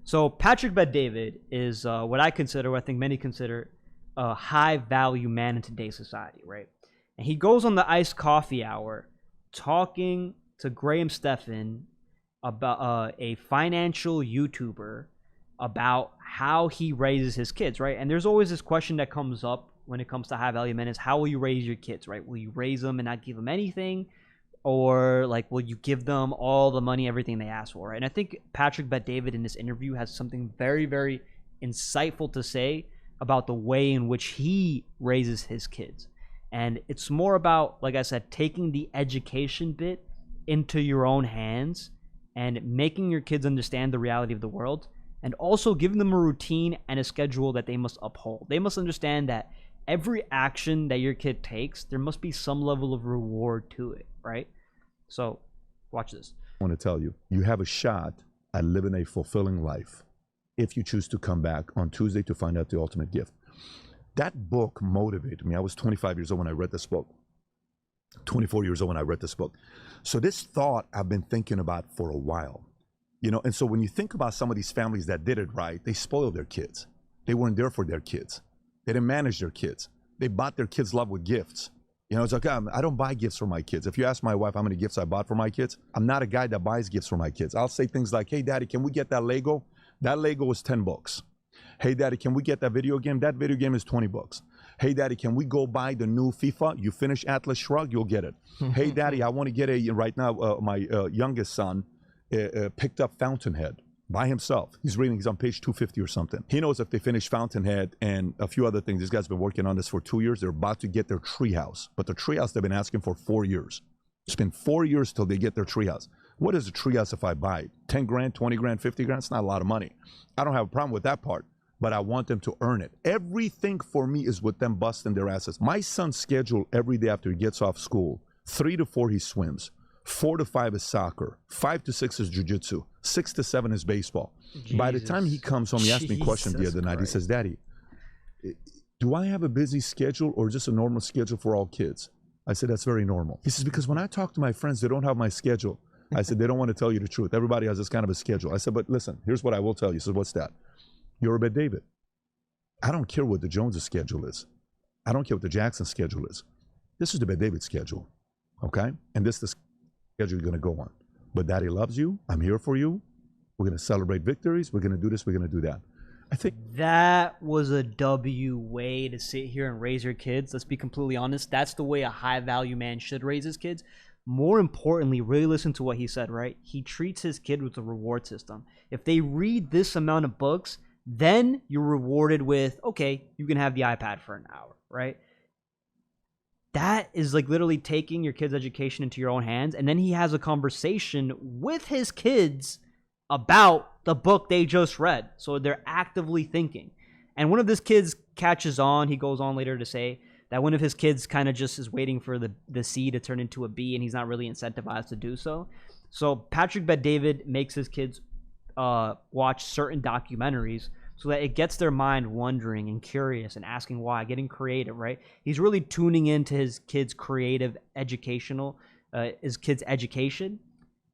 So Patrick Bet-David is what I consider, what I think many consider, a high-value man in today's society, right? And he goes on the Iced Coffee Hour talking to Graham Stephan about a financial YouTuber about how he raises his kids, right? And there's always this question that comes up when it comes to high-value men is how will you raise your kids, right? Will you raise them and not give them anything? Or like, will you give them all the money, everything they ask for, right? And I think Patrick Bet-David in this interview has something very, very insightful to say about the way in which he raises his kids. And it's more about, like I said, taking the education bit into your own hands and making your kids understand the reality of the world, and also giving them a routine and a schedule that they must uphold. They must understand that every action that your kid takes, there must be some level of reward to it, right? So, watch this. I want to tell you, you have a shot at living a fulfilling life if you choose to come back on Tuesday to find out the ultimate gift. That book motivated me. I was 25 years old when I read this book. 24 years old when I read this book. So this thought I've been thinking about for a while. You know, and so when you think about some of these families that did it right, they spoiled their kids. They weren't there for their kids. They didn't manage their kids. They bought their kids' love with gifts. You know, it's like, I don't buy gifts for my kids. If you ask my wife how many gifts I bought for my kids, I'm not a guy that buys gifts for my kids. I'll say things like, hey, daddy, can we get that Lego? That Lego is $10. Hey, daddy, can we get that video game? That video game is $20. Hey, daddy, can we go buy the new FIFA? You finish Atlas Shrugged, you'll get it. Hey, daddy, I want to get right now, my youngest son picked up Fountainhead by himself. He's reading, he's on page 250 or something. He knows if they finish Fountainhead and a few other things, this guy's been working on this for 2 years, they're about to get their treehouse. But the treehouse they've been asking for 4 years. It's been 4 years till they get their treehouse. What is a treehouse if I buy it? 10 grand, 20 grand, 50 grand? It's not a lot of money. I don't have a problem with that part, but I want them to earn it. Everything for me is with them busting their asses. My son's schedule every day after he gets off school, 3 to 4 he swims. 4 to 5 is soccer. 5 to 6 is jiu-jitsu. 6 to 7 is baseball. Jesus. By the time he comes home, he asked me a question the other night. He says, Daddy, do I have a busy schedule or just a normal schedule for all kids? I said, that's very normal. He says, because when I talk to my friends, they don't have my schedule. I said, they don't want to tell you the truth. Everybody has this kind of a schedule. I said, but listen, here's what I will tell you. He said, what's that? You're a Bet-David. I don't care what the Joneses schedule is. I don't care what the Jackson schedule is. This is the Bet-David schedule, okay? And this is the schedule you're going to go on. But Daddy loves you. I'm here for you. We're going to celebrate victories. We're going to do this. We're going to do that. I think that was a W way to sit here and raise your kids. Let's be completely honest. That's the way a high-value man should raise his kids. More importantly, really listen to what he said, right? He treats his kid with a reward system. If they read this amount of books, then you're rewarded with, okay, you can have the iPad for an hour, right? That is like literally taking your kid's education into your own hands. And then he has a conversation with his kids about the book they just read. So they're actively thinking. And one of his kids catches on. He goes on later to say that one of his kids kind of just is waiting for the C to turn into a B, and he's not really incentivized to do so. So Patrick Bet-David makes his kids watch certain documentaries so that it gets their mind wondering and curious and asking why, getting creative, right? He's really tuning into his kids' creative his kids' education.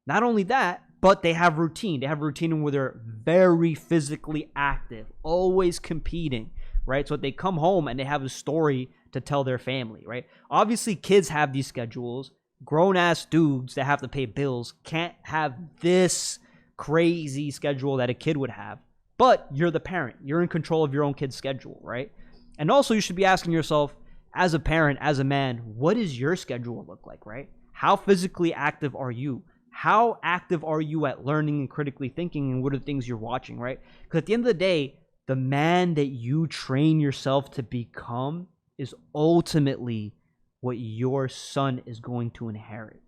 Not only that, but they have routine. They have routine where they're very physically active, always competing, right? So they come home and they have a story to tell their family, right? Obviously, kids have these schedules. Grown-ass dudes that have to pay bills can't have this crazy schedule that a kid would have. But you're the parent. You're in control of your own kid's schedule, right? And also, you should be asking yourself, as a parent, as a man, what does your schedule look like, right? How physically active are you? How active are you at learning and critically thinking, and what are the things you're watching, right? Because at the end of the day, the man that you train yourself to become is ultimately what your son is going to inherit,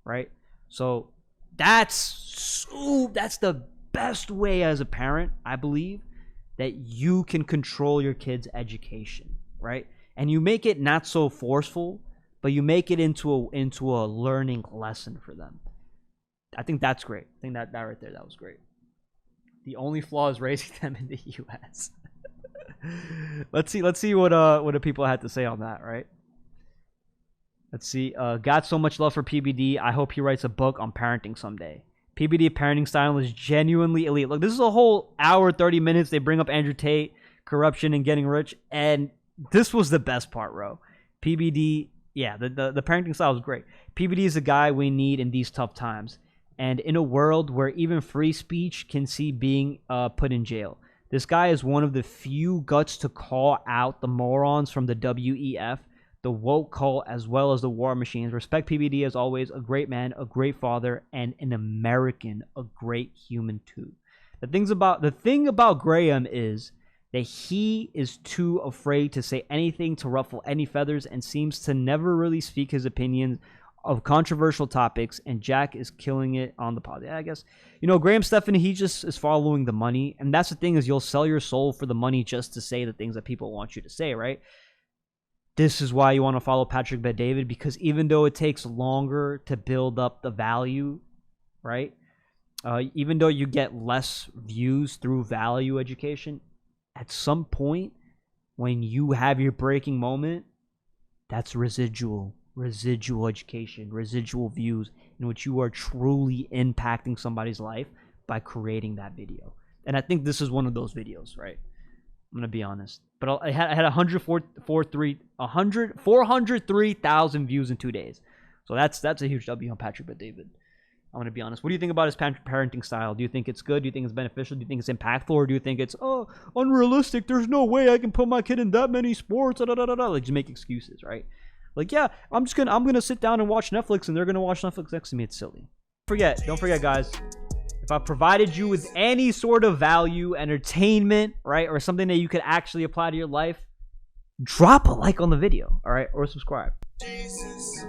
right? So that's the best way as a parent, I believe, that you can control your kid's education, right? And you make it not so forceful, but you make it into a learning lesson for them. I think that's great. I think that right there, that was great. The only flaw is raising them in the U.S. Let's see what the people had to say on that, right? Let's see. Got so much love for PBD. I hope he writes a book on parenting someday. PBD parenting style is genuinely elite. Look, this is a whole hour, 30 minutes. They bring up Andrew Tate, corruption, and getting rich. And this was the best part, bro. PBD, yeah, the parenting style is great. PBD is a guy we need in these tough times. And in a world where even free speech can see being put in jail. This guy is one of the few guts to call out the morons from the WEF, the woke cult, as well as the war machines. Respect PBD as always, a great man, a great father, and an American, a great human too. The thing about Graham is that he is too afraid to say anything to ruffle any feathers and seems to never really speak his opinions of controversial topics, and Jack is killing it on the pod. Yeah, I guess, Graham Stephan, he just is following the money, and that's the thing, is you'll sell your soul for the money just to say the things that people want you to say, right? This is why you want to follow Patrick Bet-David, because even though it takes longer to build up the value, right? Even though you get less views through value education, at some point when you have your breaking moment, that's residual education, residual views, in which you are truly impacting somebody's life by creating that video. And I think this is one of those videos, right? I'm gonna be honest, but I had 403,000 views in 2 days, so that's a huge W on Patrick Bet-David. I'm gonna be honest. What do you think about his parenting style? Do you think it's good? Do you think it's beneficial? Do you think it's impactful? Or do you think it's unrealistic? There's no way I can put my kid in that many sports. Like, just make excuses, right? Like, yeah, I'm gonna sit down and watch Netflix, and they're gonna watch Netflix next to me. It's silly. Don't forget, guys. If I provided you with any sort of value, entertainment, right, or something that you could actually apply to your life, drop a like on the video, all right, or subscribe. Jesus.